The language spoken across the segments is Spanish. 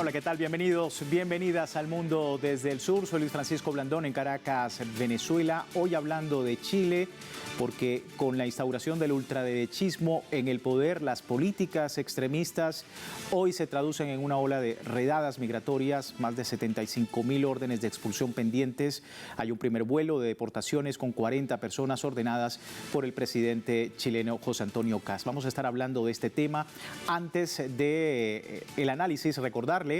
Hola, ¿qué tal? Bienvenidos, bienvenidas al Mundo desde el Sur. Soy Luis Francisco Blandón en Caracas, Venezuela. Hoy hablando de Chile, porque con la instauración del ultraderechismo en el poder, las políticas extremistas hoy se traducen en una ola de redadas migratorias, más de 75.000 órdenes de expulsión pendientes. Hay un primer vuelo de deportaciones con 40 personas ordenadas por el presidente chileno José Antonio Kast. Vamos a estar hablando de este tema. Antes de el análisis, recordarle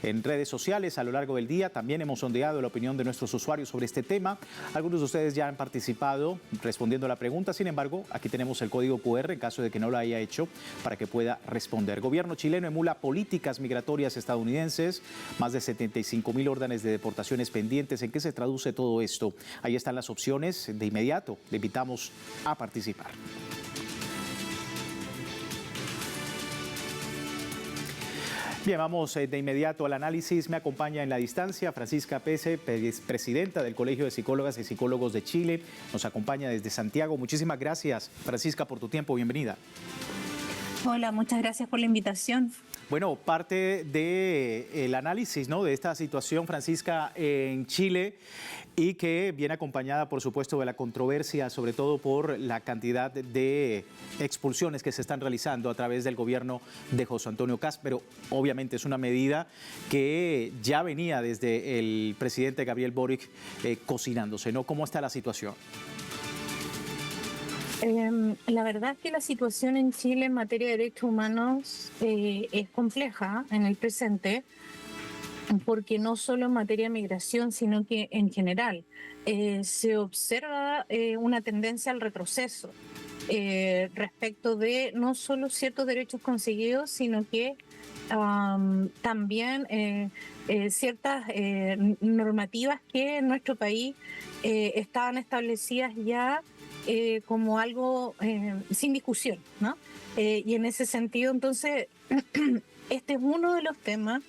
en redes sociales a lo largo del día, también hemos sondeado la opinión de nuestros usuarios sobre este tema. Algunos de ustedes ya han participado respondiendo a la pregunta, sin embargo, aquí tenemos el código QR en caso de que no lo haya hecho para que pueda responder. Gobierno chileno emula políticas migratorias estadounidenses, más de 75.000 órdenes de deportaciones pendientes. ¿En qué se traduce todo esto? Ahí están las opciones. De inmediato le invitamos a participar. Bien, vamos de inmediato al análisis. Me acompaña en la distancia Francisca Pese, presidenta del Colegio de Psicólogas y Psicólogos de Chile. Nos acompaña desde Santiago. Muchísimas gracias, Francisca, por tu tiempo. Bienvenida. Hola, muchas gracias por la invitación. Bueno, parte del análisis, ¿no?, de esta situación, Francisca, en Chile, y que viene acompañada, por supuesto, de la controversia, sobre todo por la cantidad de expulsiones que se están realizando a través del gobierno de José Antonio Kast, pero obviamente es una medida que ya venía desde el presidente Gabriel Boric cocinándose, ¿no? ¿Cómo está la situación? La verdad es que la situación en Chile en materia de derechos humanos es compleja en el presente, porque no solo en materia de migración, sino que en general se observa una tendencia al retroceso respecto de no solo ciertos derechos conseguidos, sino que también ciertas normativas que en nuestro país estaban establecidas ya como algo sin discusión, ¿no? Y en ese sentido, entonces, este es uno de los temas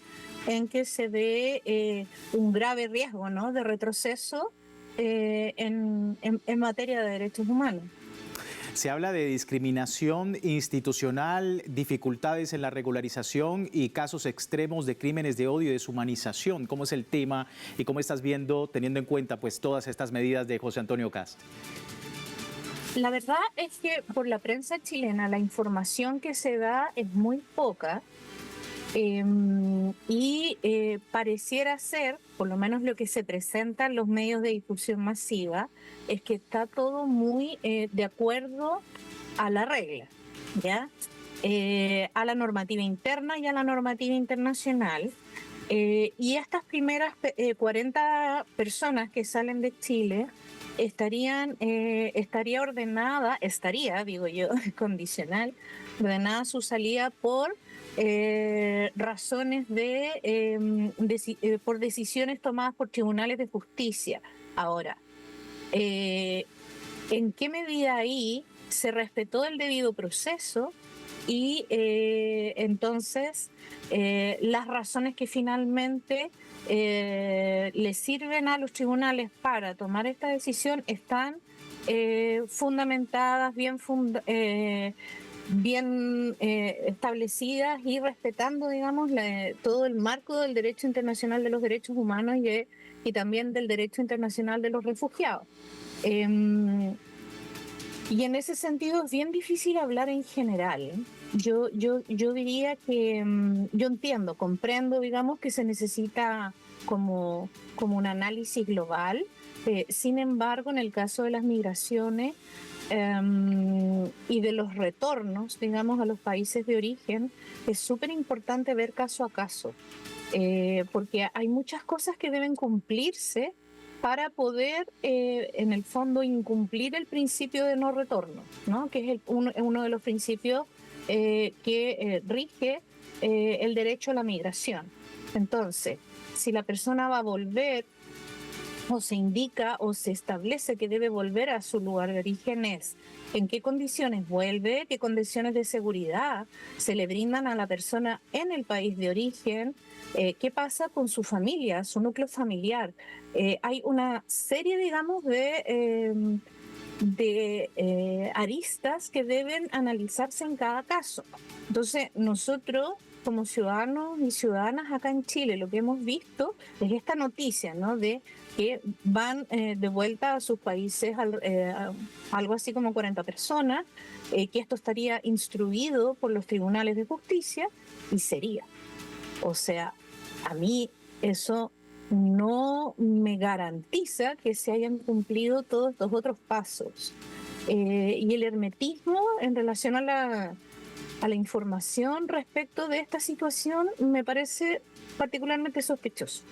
en que se ve un grave riesgo, ¿no?, de retroceso en materia de derechos humanos. Se habla de discriminación institucional, dificultades en la regularización y casos extremos de crímenes de odio y deshumanización. ¿Cómo es el tema y cómo estás viendo, teniendo en cuenta pues todas estas medidas de José Antonio Kast? La verdad es que por la prensa chilena la información que se da es muy poca y pareciera ser, por lo menos lo que se presenta en los medios de difusión masiva, es que está todo muy de acuerdo a la regla, ¿ya? A la normativa interna y a la normativa internacional. Y estas primeras 40 personas que salen de Chile digo yo, condicional, ordenada su salida por razones por decisiones tomadas por tribunales de justicia. Ahora, ¿en qué medida ahí se respetó el debido proceso? Y entonces las razones que finalmente le sirven a los tribunales para tomar esta decisión están fundamentadas, bien establecidas y respetando, digamos, todo el marco del derecho internacional de los derechos humanos y también del derecho internacional de los refugiados. Y en ese sentido es bien difícil hablar en general. Yo diría que yo comprendo, digamos, que se necesita como un análisis global. Sin embargo, en el caso de las migraciones y de los retornos, digamos, a los países de origen, es súper importante ver caso a caso, porque hay muchas cosas que deben cumplirse para poder, en el fondo, incumplir el principio de no retorno, ¿no?, que es uno de los principios que rige el derecho a la migración. Entonces, si la persona va a volver o se indica o se establece que debe volver a su lugar de origen, es en qué condiciones vuelve, qué condiciones de seguridad se le brindan a la persona en el país de origen, qué pasa con su familia, su núcleo familiar. Hay una serie, digamos, de aristas que deben analizarse en cada caso. Entonces, nosotros como ciudadanos y ciudadanas acá en Chile, lo que hemos visto es esta noticia, ¿no? De que van de vuelta a sus países algo así como 40 personas, que esto estaría instruido por los tribunales de justicia y sería. O sea, a mí eso no me garantiza que se hayan cumplido todos estos otros pasos. Y el hermetismo en relación a la información respecto de esta situación me parece particularmente sospechoso.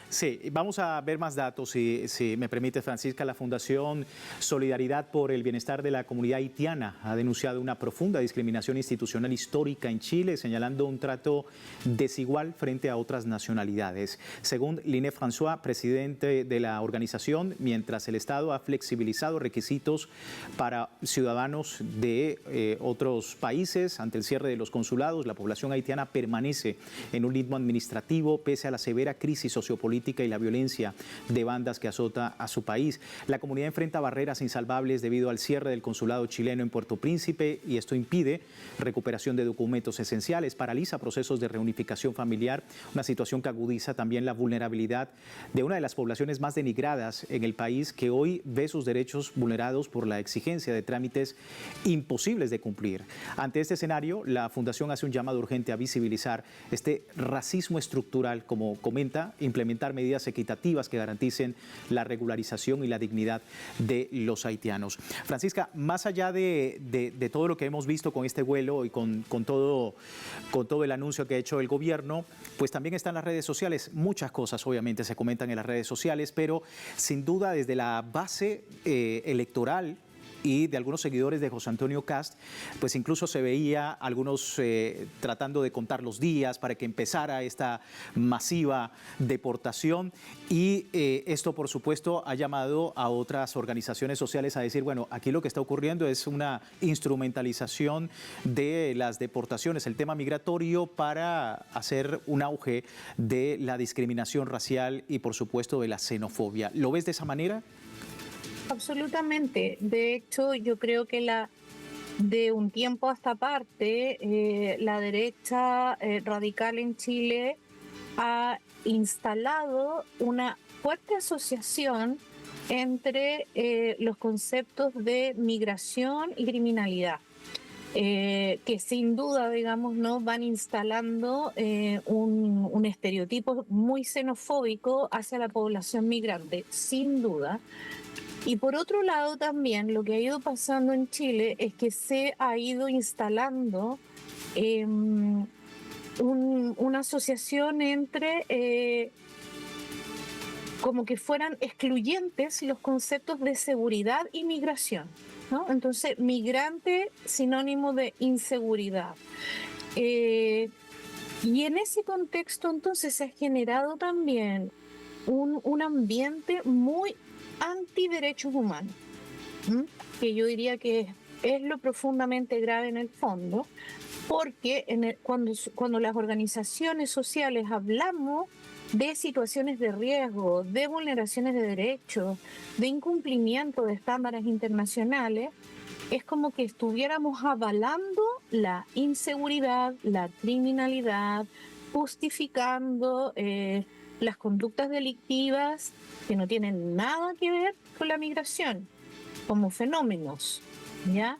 Sí, vamos a ver más datos, si me permite, Francisca. La Fundación Solidaridad por el Bienestar de la Comunidad Haitiana ha denunciado una profunda discriminación institucional histórica en Chile, señalando un trato desigual frente a otras nacionalidades. Según Liné François, presidente de la organización, mientras el Estado ha flexibilizado requisitos para ciudadanos de otros países ante el cierre de los consulados, la población haitiana permanece en un ritmo administrativo pese a la severa crisis sociopolítica y la violencia de bandas que azota a su país. La comunidad enfrenta barreras insalvables debido al cierre del consulado chileno en Puerto Príncipe y esto impide recuperación de documentos esenciales, paraliza procesos de reunificación familiar, una situación que agudiza también la vulnerabilidad de una de las poblaciones más denigradas en el país, que hoy ve sus derechos vulnerados por la exigencia de trámites imposibles de cumplir. Ante este escenario, la Fundación hace un llamado urgente a visibilizar este racismo estructural, como comenta, implementar medidas equitativas que garanticen la regularización y la dignidad de los haitianos. Francisca, más allá de todo lo que hemos visto con este vuelo y con todo el anuncio que ha hecho el gobierno, pues también están las redes sociales. Muchas cosas obviamente se comentan en las redes sociales, pero sin duda desde la base electoral y de algunos seguidores de José Antonio Kast, pues incluso se veía algunos tratando de contar los días para que empezara esta masiva deportación y esto por supuesto ha llamado a otras organizaciones sociales a decir, bueno, aquí lo que está ocurriendo es una instrumentalización de las deportaciones, el tema migratorio, para hacer un auge de la discriminación racial y por supuesto de la xenofobia. ¿Lo ves de esa manera? Absolutamente. De hecho, yo creo que de un tiempo a esta parte, la derecha radical en Chile ha instalado una fuerte asociación entre los conceptos de migración y criminalidad. Que sin duda, digamos, ¿no? Van instalando un estereotipo muy xenofóbico hacia la población migrante, sin duda. Y por otro lado también lo que ha ido pasando en Chile es que se ha ido instalando una asociación entre como que fueran excluyentes los conceptos de seguridad y migración, ¿no? Entonces, migrante sinónimo de inseguridad. Y en ese contexto entonces se ha generado también un ambiente muy antiderechos humanos, que yo diría que es lo profundamente grave en el fondo, porque cuando las organizaciones sociales hablamos de situaciones de riesgo, de vulneraciones de derechos, de incumplimiento de estándares internacionales, es como que estuviéramos avalando la inseguridad, la criminalidad, justificando las conductas delictivas que no tienen nada que ver con la migración como fenómenos, ¿ya?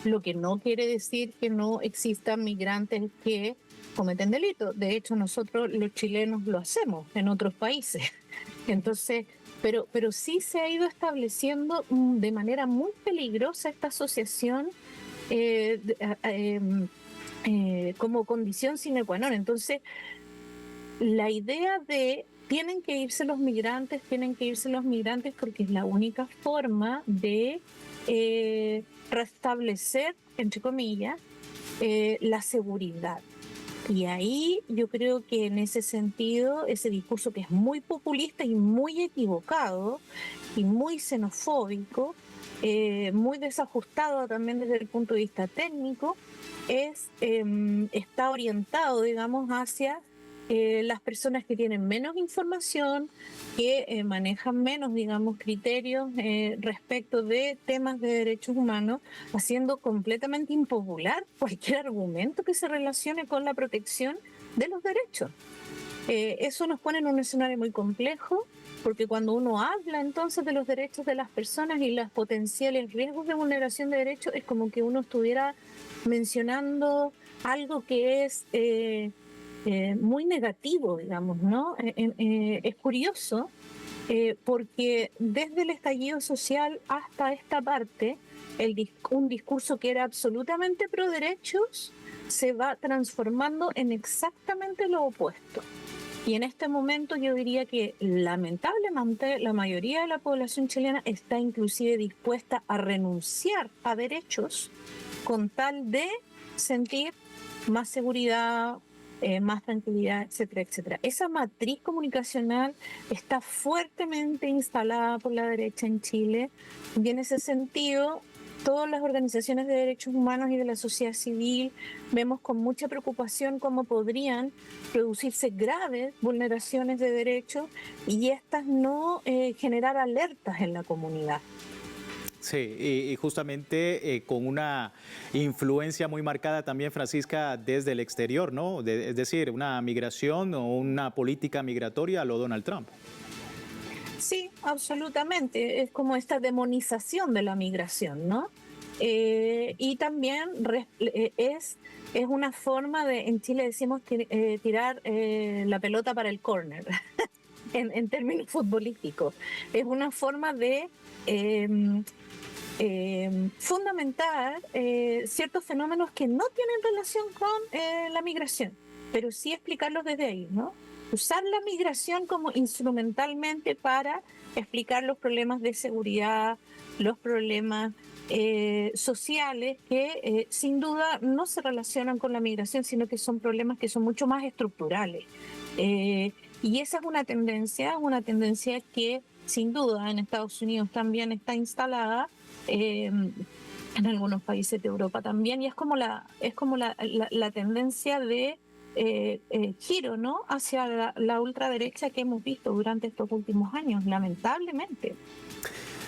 Lo que no quiere decir que no existan migrantes que cometen delitos. De hecho, nosotros los chilenos lo hacemos en otros países. Entonces, pero sí se ha ido estableciendo de manera muy peligrosa esta asociación como condición sine qua non. Entonces, la idea de tienen que irse los migrantes porque es la única forma de restablecer, entre comillas, la seguridad. Y ahí yo creo que en ese sentido, ese discurso que es muy populista y muy equivocado y muy xenofóbico, muy desajustado también desde el punto de vista técnico, está orientado, digamos, hacia las personas que tienen menos información, que manejan menos, digamos, criterios respecto de temas de derechos humanos, haciendo completamente impopular cualquier argumento que se relacione con la protección de los derechos. Eso nos pone en un escenario muy complejo, porque cuando uno habla entonces de los derechos de las personas y los potenciales riesgos de vulneración de derechos, es como que uno estuviera mencionando algo que es muy negativo, digamos, ¿no? Es curioso porque desde el estallido social hasta esta parte, un discurso que era absolutamente pro derechos se va transformando en exactamente lo opuesto. Y en este momento yo diría que lamentablemente la mayoría de la población chilena está inclusive dispuesta a renunciar a derechos con tal de sentir más seguridad, más tranquilidad, etcétera, etcétera. Esa matriz comunicacional está fuertemente instalada por la derecha en Chile y en ese sentido todas las organizaciones de derechos humanos y de la sociedad civil vemos con mucha preocupación cómo podrían producirse graves vulneraciones de derechos y estas no generar alertas en la comunidad. Sí, y justamente con una influencia muy marcada también, Francisca, desde el exterior, ¿no? Es decir, una migración o una política migratoria a lo Donald Trump. Sí, absolutamente. Es como esta demonización de la migración, ¿no? Y también es una forma de, en Chile decimos tirar la pelota para el córner, en términos futbolísticos. Es una forma de fundamentar ciertos fenómenos que no tienen relación con la migración, pero sí explicarlos desde ahí, ¿no? Usar la migración como instrumentalmente para explicar los problemas de seguridad, los problemas sociales que sin duda no se relacionan con la migración, sino que son problemas que son mucho más estructurales. Y esa es una tendencia que sin duda en Estados Unidos también está instalada, en algunos países de Europa también, y es como la tendencia de giro, ¿no?, hacia la ultraderecha que hemos visto durante estos últimos años, lamentablemente.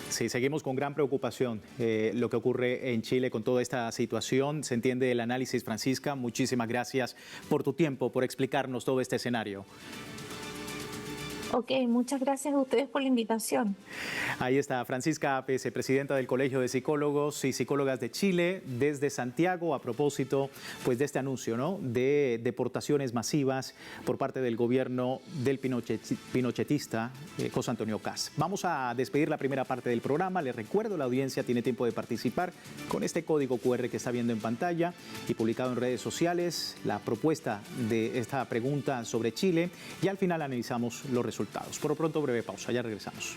Sí, seguimos con gran preocupación lo que ocurre en Chile con toda esta situación. Se entiende el análisis, Francisca. Muchísimas gracias por tu tiempo, por explicarnos todo este escenario. Ok, muchas gracias a ustedes por la invitación. Ahí está Francisca Apes, presidenta del Colegio de Psicólogos y Psicólogas de Chile, desde Santiago, a propósito pues, de este anuncio, ¿no?, de deportaciones masivas por parte del gobierno del pinochetista José Antonio Kast. Vamos a despedir la primera parte del programa. Les recuerdo, la audiencia tiene tiempo de participar con este código QR que está viendo en pantalla y publicado en redes sociales, la propuesta de esta pregunta sobre Chile, y al final analizamos los resultados. Por lo pronto, breve pausa, ya regresamos.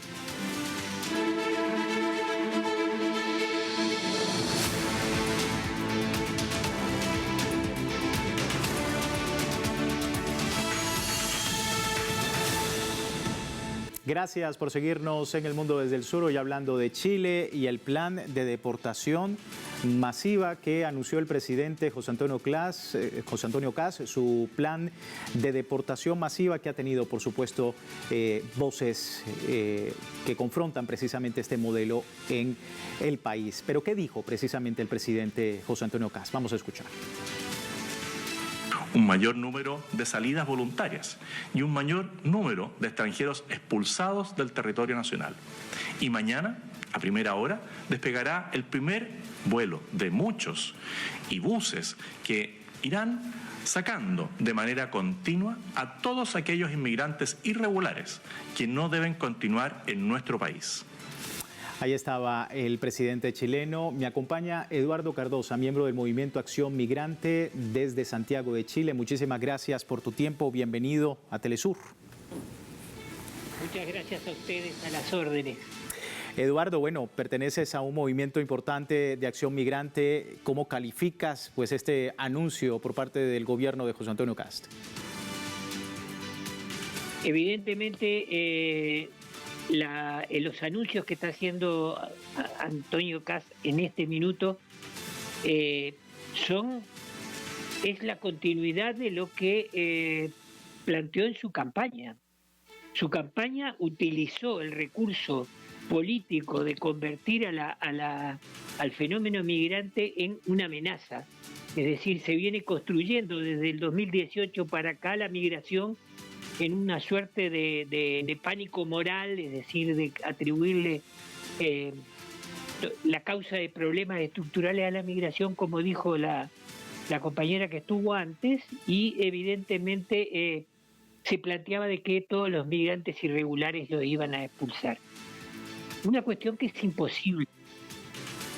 Gracias por seguirnos en El Mundo desde el Sur, hoy hablando de Chile y el plan de deportación masiva que anunció el presidente José Antonio Kast, su plan de deportación masiva que ha tenido, por supuesto, voces que confrontan precisamente este modelo en el país. Pero ¿qué dijo precisamente el presidente José Antonio Kast? Vamos a escuchar. Un mayor número de salidas voluntarias y un mayor número de extranjeros expulsados del territorio nacional. Y mañana, a primera hora, despegará el primer vuelo de muchos y buses que irán sacando de manera continua a todos aquellos inmigrantes irregulares que no deben continuar en nuestro país. Ahí estaba el presidente chileno. Me acompaña Eduardo Cardosa, miembro del Movimiento Acción Migrante desde Santiago de Chile. Muchísimas gracias por tu tiempo. Bienvenido a Telesur. Muchas gracias a ustedes, a las órdenes. Eduardo, bueno, perteneces a un movimiento importante de acción migrante. ¿Cómo calificas pues, este anuncio por parte del gobierno de José Antonio Kast? Evidentemente, los anuncios que está haciendo Antonio Kast en este minuto es la continuidad de lo que planteó en su campaña. Su campaña utilizó el recurso político de convertir al fenómeno migrante en una amenaza. Es decir, se viene construyendo desde el 2018 para acá la migración en una suerte de pánico moral, es decir, de atribuirle la causa de problemas estructurales a la migración, como dijo la compañera que estuvo antes, y evidentemente se planteaba de que todos los migrantes irregulares los iban a expulsar. Una cuestión que es imposible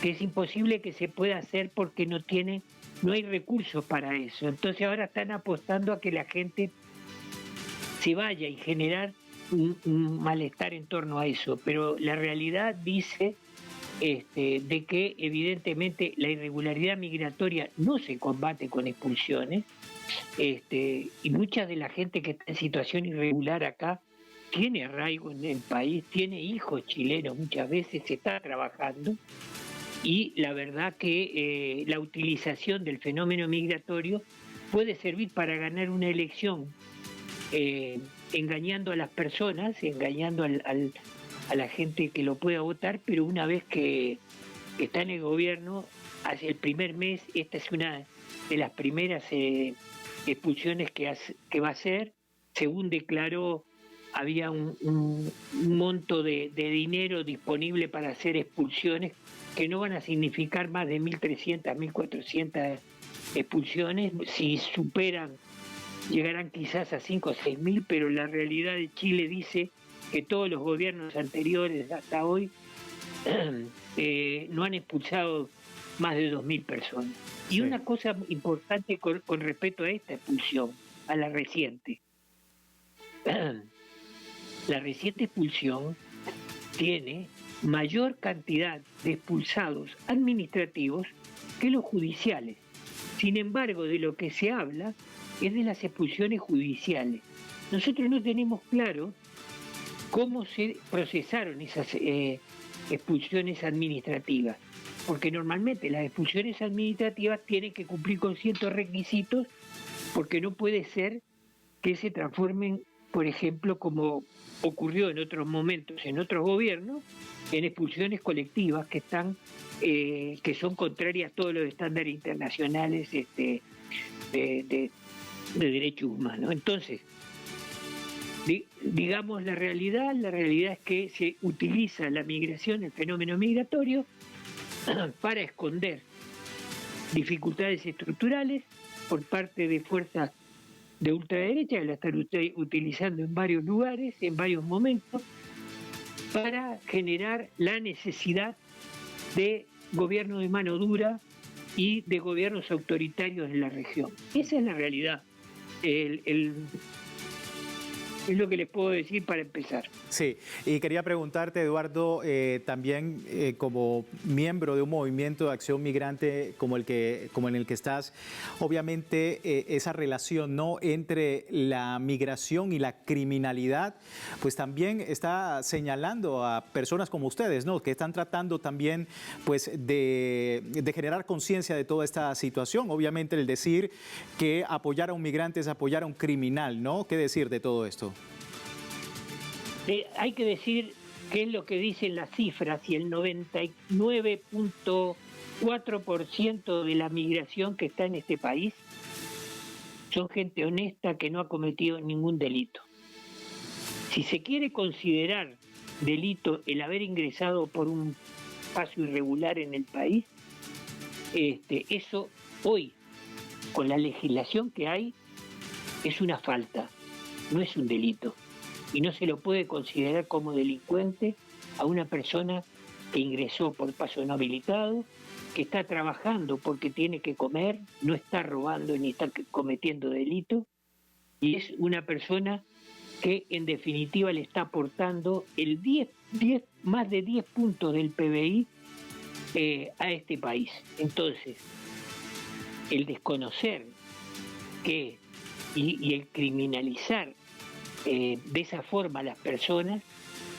que se pueda hacer porque no hay recursos para eso. Entonces ahora están apostando a que la gente se vaya y generar un malestar en torno a eso, pero la realidad dice de que evidentemente la irregularidad migratoria no se combate con expulsiones, y mucha de la gente que está en situación irregular acá tiene arraigo en el país, tiene hijos chilenos, muchas veces se está trabajando, y la verdad que la utilización del fenómeno migratorio puede servir para ganar una elección, engañando a las personas, engañando a la gente que lo pueda votar, pero una vez que está en el gobierno, hace el primer mes, esta es una de las primeras expulsiones que va a hacer. Según declaró, había un monto de dinero disponible para hacer expulsiones que no van a significar más de 1.300, 1.400 expulsiones. Si superan, llegarán quizás a 5 o 6.000, pero la realidad de Chile dice que todos los gobiernos anteriores hasta hoy no han expulsado más de 2.000 personas. Y sí, una cosa importante con respecto a esta expulsión, a la reciente. La reciente expulsión tiene mayor cantidad de expulsados administrativos que los judiciales. Sin embargo, de lo que se habla es de las expulsiones judiciales. Nosotros no tenemos claro cómo se procesaron esas expulsiones administrativas, porque normalmente las expulsiones administrativas tienen que cumplir con ciertos requisitos, porque no puede ser que se transformen, por ejemplo, como ocurrió en otros momentos, en otros gobiernos, en expulsiones colectivas que son contrarias a todos los estándares internacionales de derechos humanos. Entonces, digamos la realidad es que se utiliza la migración, el fenómeno migratorio, para esconder dificultades estructurales por parte de fuerzas de ultraderecha, que la están utilizando en varios lugares, en varios momentos, para generar la necesidad de gobiernos de mano dura y de gobiernos autoritarios en la región. Esa es la realidad. Es lo que les puedo decir para empezar. Sí, y quería preguntarte, Eduardo, también como miembro de un movimiento de acción migrante como en el que estás, obviamente esa relación, ¿no?, entre la migración y la criminalidad, pues también está señalando a personas como ustedes, ¿no?, que están tratando también pues de generar conciencia de toda esta situación. Obviamente el decir que apoyar a un migrante es apoyar a un criminal, ¿no? ¿Qué decir de todo esto? Hay que decir qué es lo que dicen las cifras, y el 99.4% de la migración que está en este país son gente honesta que no ha cometido ningún delito. Si se quiere considerar delito el haber ingresado por un paso irregular en el país, eso hoy, con la legislación que hay, es una falta, no es un delito. Y no se lo puede considerar como delincuente a una persona que ingresó por paso no habilitado, que está trabajando porque tiene que comer, no está robando ni está cometiendo delito, y es una persona que en definitiva le está aportando más de 10 puntos del PBI a este país. Entonces, el desconocer y el criminalizar de esa forma a las personas,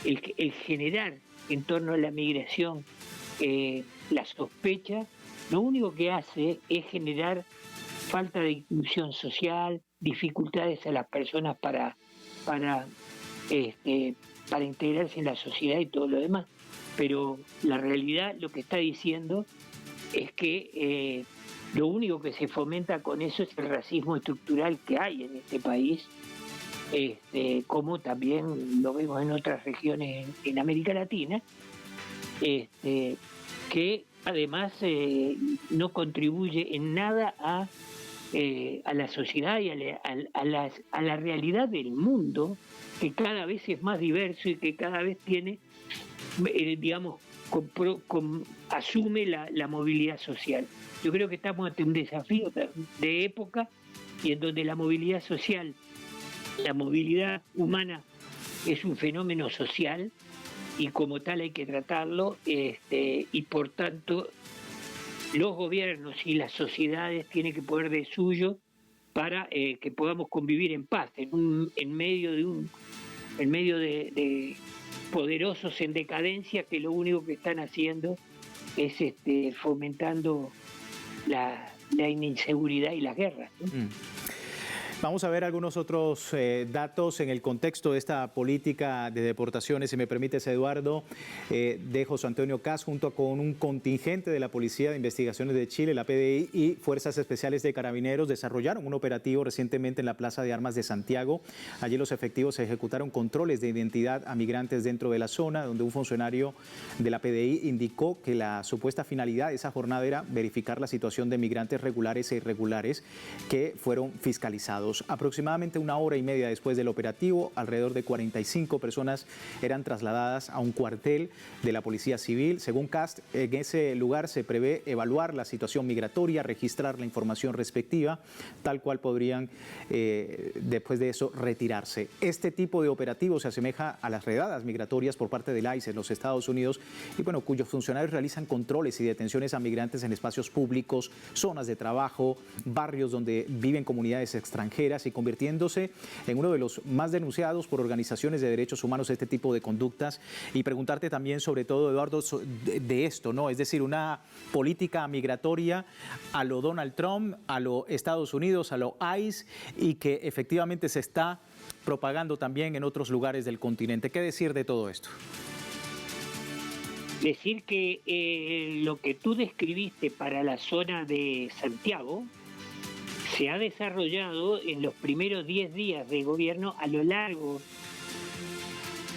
el generar en torno a la migración la sospecha, lo único que hace es generar falta de inclusión social, dificultades a las personas para integrarse en la sociedad y todo lo demás. Pero la realidad lo que está diciendo es que lo único que se fomenta con eso es el racismo estructural que hay en este país, como también lo vemos en otras regiones en América Latina, que además no contribuye en nada a la sociedad y a la realidad del mundo, que cada vez es más diverso y que cada vez tiene, asume la movilidad social. Yo creo que estamos ante un desafío de época y en donde la movilidad social, la movilidad humana es un fenómeno social y como tal hay que tratarlo, y por tanto los gobiernos y las sociedades tienen que poner de suyo para que podamos convivir en paz en medio de poderosos en decadencia que lo único que están haciendo es fomentando la inseguridad y las guerras, ¿no? Vamos a ver algunos otros datos en el contexto de esta política de deportaciones, si me permites, Eduardo, de José Antonio Kast, junto con un contingente de la Policía de Investigaciones de Chile, la PDI, y Fuerzas Especiales de Carabineros desarrollaron un operativo recientemente en la Plaza de Armas de Santiago. Allí los efectivos ejecutaron controles de identidad a migrantes dentro de la zona, donde un funcionario de la PDI indicó que la supuesta finalidad de esa jornada era verificar la situación de migrantes regulares e irregulares que fueron fiscalizados. Aproximadamente 1 hora y media después del operativo, alrededor de 45 personas eran trasladadas a un cuartel de la Policía Civil. Según Kast, en ese lugar se prevé evaluar la situación migratoria, registrar la información respectiva, tal cual podrían después de eso retirarse. Este tipo de operativo se asemeja a las redadas migratorias por parte del ICE en los Estados Unidos y cuyos funcionarios realizan controles y detenciones a migrantes en espacios públicos, zonas de trabajo, barrios donde viven comunidades extranjeras, y convirtiéndose en uno de los más denunciados por organizaciones de derechos humanos este tipo de conductas. Y preguntarte también sobre todo, Eduardo, de esto, ¿no? Es decir, una política migratoria a lo Donald Trump, a lo Estados Unidos, a lo ICE, y que efectivamente se está propagando también en otros lugares del continente. ¿Qué decir de todo esto? Decir que lo que tú describiste para la zona de Santiago se ha desarrollado en los primeros 10 días de gobierno a lo largo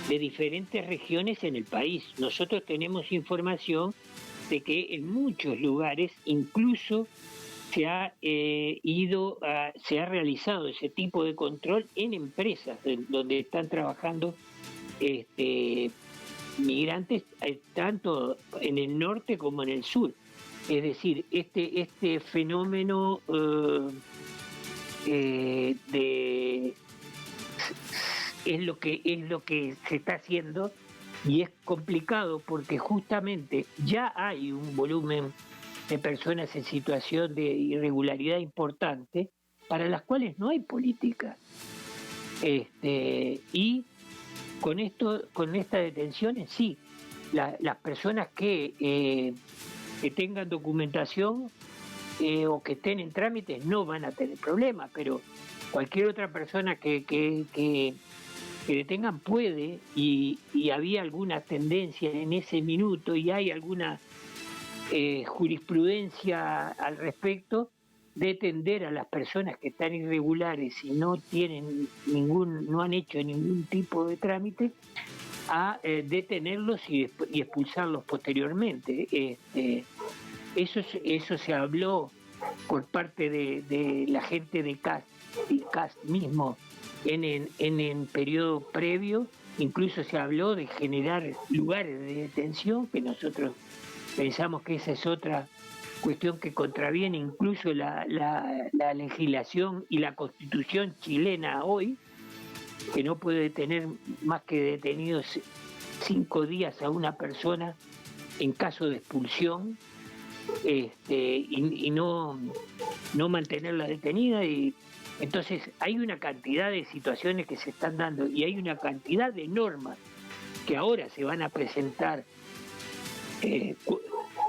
de diferentes regiones en el país. Nosotros tenemos información de que en muchos lugares incluso se ha realizado ese tipo de control en empresas donde están trabajando migrantes, tanto en el norte como en el sur. Es decir, este fenómeno es lo que se está haciendo, y es complicado porque justamente ya hay un volumen de personas en situación de irregularidad importante para las cuales no hay política. Y con esta detención sí, las personas que tengan documentación o que estén en trámites no van a tener problemas, pero cualquier otra persona que detengan puede, y había alguna tendencia en ese minuto y hay alguna jurisprudencia al respecto, de tender a las personas que están irregulares y no han hecho ningún tipo de trámite, a detenerlos y expulsarlos posteriormente. Eso se habló por parte de la gente de Kast mismo en el periodo previo. Incluso se habló de generar lugares de detención, que nosotros pensamos que esa es otra cuestión que contraviene incluso la legislación y la Constitución chilena hoy, que no puede tener más que detenidos 5 días a una persona en caso de expulsión, y no mantenerla detenida. Y entonces hay una cantidad de situaciones que se están dando y hay una cantidad de normas que ahora se van a presentar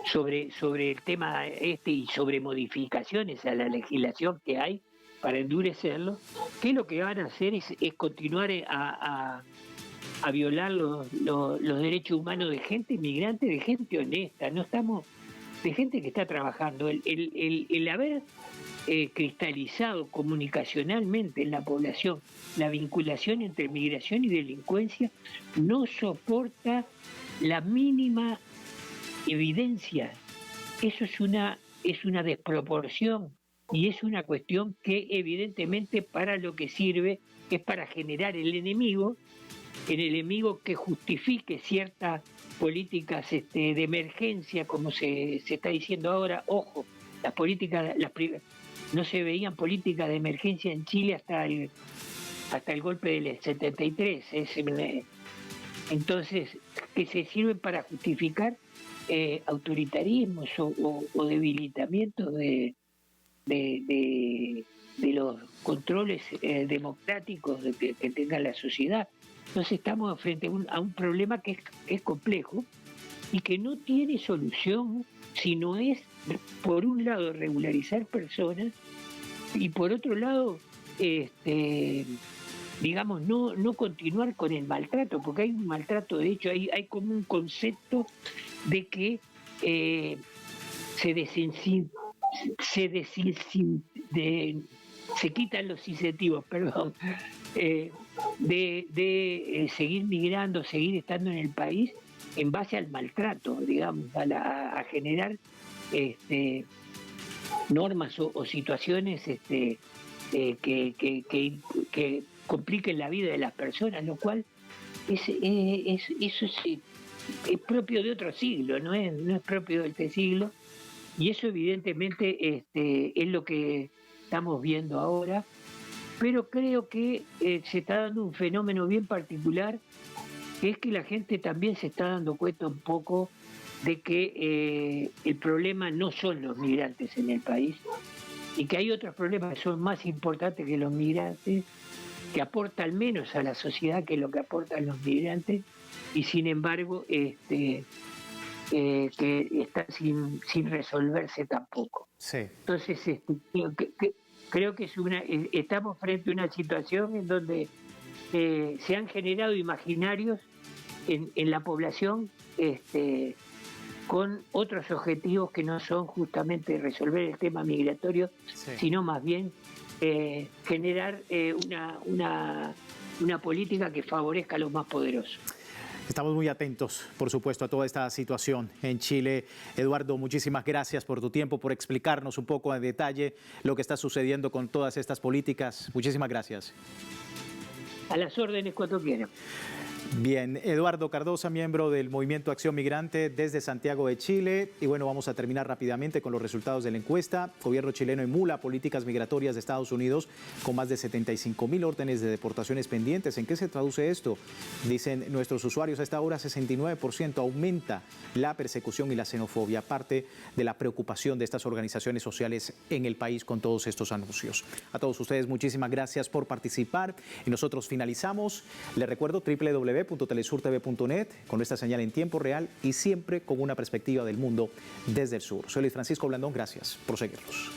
sobre el tema y sobre modificaciones a la legislación que hay para endurecerlo, que lo que van a hacer es continuar a violar los derechos humanos de gente inmigrante, de gente honesta. No estamos, de gente que está trabajando. El haber cristalizado comunicacionalmente en la población la vinculación entre migración y delincuencia no soporta la mínima evidencia. Eso es una desproporción y es una cuestión que evidentemente para lo que sirve es para generar el enemigo que justifique ciertas políticas de emergencia, como se está diciendo ahora. Ojo, las políticas, no se veían políticas de emergencia en Chile hasta el golpe del 73. Entonces, que se sirven para justificar autoritarismos o debilitamientos de los controles democráticos que tenga la sociedad. Entonces estamos frente a un problema que es complejo y que no tiene solución si no es, por un lado, regularizar personas y por otro lado, digamos, no continuar con el maltrato, porque hay un maltrato. De hecho, hay como un concepto de que se quitan los incentivos, perdón, de seguir migrando, seguir estando en el país en base al maltrato, digamos, a generar normas o situaciones que compliquen la vida de las personas, lo cual eso es propio de otro siglo, no es propio de este siglo, y eso evidentemente es lo que estamos viendo ahora, pero creo que se está dando un fenómeno bien particular, que es que la gente también se está dando cuenta un poco de que el problema no son los migrantes en el país y que hay otros problemas que son más importantes que los migrantes, que aportan menos a la sociedad que lo que aportan los migrantes, y sin embargo que está sin resolverse tampoco. Sí. Entonces creo que estamos frente a una situación en donde se han generado imaginarios en la población con otros objetivos que no son justamente resolver el tema migratorio, sí, sino más bien generar una política que favorezca a los más poderosos. Estamos muy atentos, por supuesto, a toda esta situación en Chile. Eduardo, muchísimas gracias por tu tiempo, por explicarnos un poco en detalle lo que está sucediendo con todas estas políticas. Muchísimas gracias. A las órdenes cuando quieran. Bien, Eduardo Cardosa, miembro del Movimiento Acción Migrante desde Santiago de Chile. Y bueno, vamos a terminar rápidamente con los resultados de la encuesta. El gobierno chileno emula políticas migratorias de Estados Unidos con más de 75.000 órdenes de deportaciones pendientes. ¿En qué se traduce esto? Dicen nuestros usuarios, a esta hora 69% aumenta la persecución y la xenofobia, aparte de la preocupación de estas organizaciones sociales en el país con todos estos anuncios. A todos ustedes, muchísimas gracias por participar y nosotros finalizamos. Les recuerdo www.telesurtv.net con nuestra señal en tiempo real y siempre con una perspectiva del mundo desde el sur. Soy Luis Francisco Blandón, gracias por seguirnos.